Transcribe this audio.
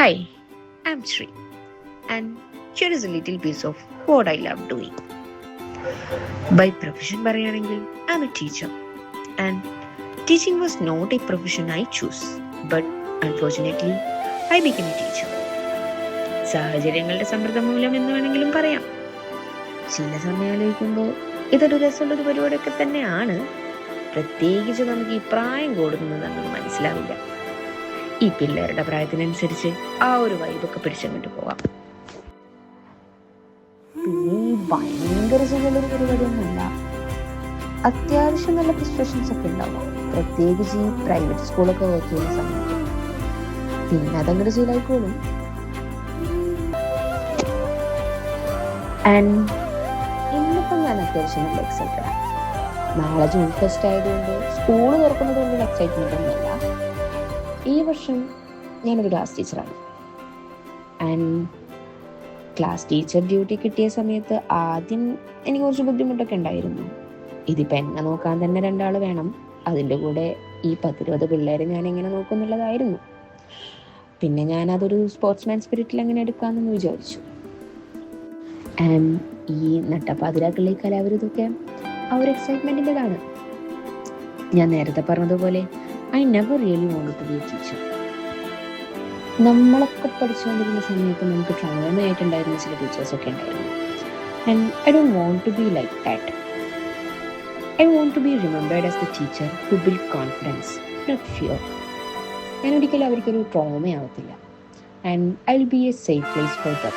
Hi, I'm Sri, and here is a little piece of what I love doing. By profession പറയുകയാണെങ്കിൽ I'm a teacher, and teaching was not a profession I chose, but unfortunately I became a teacher. സാഹചര്യങ്ങളുടെ സമ്മർദ്ദം മൂലം എന്ന് വേണമെങ്കിലും പറയാം. ചില സമയം ആലോചിക്കുമ്പോൾ ഇതൊരു രസമുള്ളൊരു പരിപാടിയൊക്കെ തന്നെയാണ്. പ്രത്യേകിച്ച് നമുക്ക് ഈ പ്രായം കൂടുന്നത് നമുക്ക് മനസ്സിലാവില്ല. ഈ പിള്ളേരുടെ പ്രായത്തിനനുസരിച്ച് ആ ഒരു വൈബൊക്കെ പിടിച്ചങ്ങോട്ട് പോവാം. പിന്നെ ഈ ഭയങ്കര സുഖമുള്ളൊരു പരിപാടിയൊന്നുമല്ല. അത്യാവശ്യം നല്ല പ്രിസ്ക്രിപ്ഷൻസ് ഒക്കെ ഉണ്ടാവും, പ്രത്യേകിച്ച് ഈ പ്രൈവറ്റ് സ്കൂളൊക്കെ വർക്ക് ചെയ്യുന്ന സമയത്ത്. പിന്നെ അതങ്ങോട്ട് ശീലമായിക്കോളും. ആൻഡ് ഇന്നിപ്പം ഞാൻ അത്യാവശ്യം നല്ല എക്സൈറ്റഡ് ആണ്. നാളെ ജൂൺ ഫസ്റ്റ് ആയതുകൊണ്ട് സ്കൂൾ തുറക്കുന്നത് കൊണ്ടുള്ള എക്സൈറ്റ്മെന്റ് ഒന്നുമില്ല. ഈ വർഷം ഞാനൊരു ക്ലാസ് ടീച്ചറാണ്. ആൻഡ് ക്ലാസ് ടീച്ചർ ഡ്യൂട്ടി കിട്ടിയ സമയത്ത് ആദ്യം എനിക്ക് കുറച്ച് ബുദ്ധിമുട്ടൊക്കെ ഉണ്ടായിരുന്നു. ഇതിപ്പോൾ എന്നെ നോക്കാൻ തന്നെ 2 ആൾ വേണം, അതിൻ്റെ കൂടെ ഈ 10-20 പിള്ളേരെ ഞാൻ എങ്ങനെ നോക്കുന്നുള്ളതായിരുന്നു. പിന്നെ ഞാനതൊരു സ്പോർട്സ്മാൻ സ്പിരിറ്റിൽ അങ്ങനെ എടുക്കാമെന്ന് വിചാരിച്ചു. ആൻഡ് ഈ നട്ടപ്പാതിരാക്കളിലെ കലാവിരുതൊക്കെ ആ ഒരു എക്സൈറ്റ്മെൻറ്റിൻ്റെതാണ്. ഞാൻ നേരത്തെ പറഞ്ഞതുപോലെ I never really wanted to be a teacher. നമ്മളൊക്കെ പഠിച്ചുകൊണ്ടിരുന്ന സമയത്ത് നമുക്ക് ട്രോമയായിട്ടുണ്ടായിരുന്ന ചില ടീച്ചേഴ്സൊക്കെ ഉണ്ടായിരുന്നു. And I don't want to be like that. I want to be remembered as the teacher who built confidence, not fear. ഞാൻ ഒരിക്കലും അവർക്കൊരു ട്രോമയാവത്തില്ല. And I will be a safe place for them.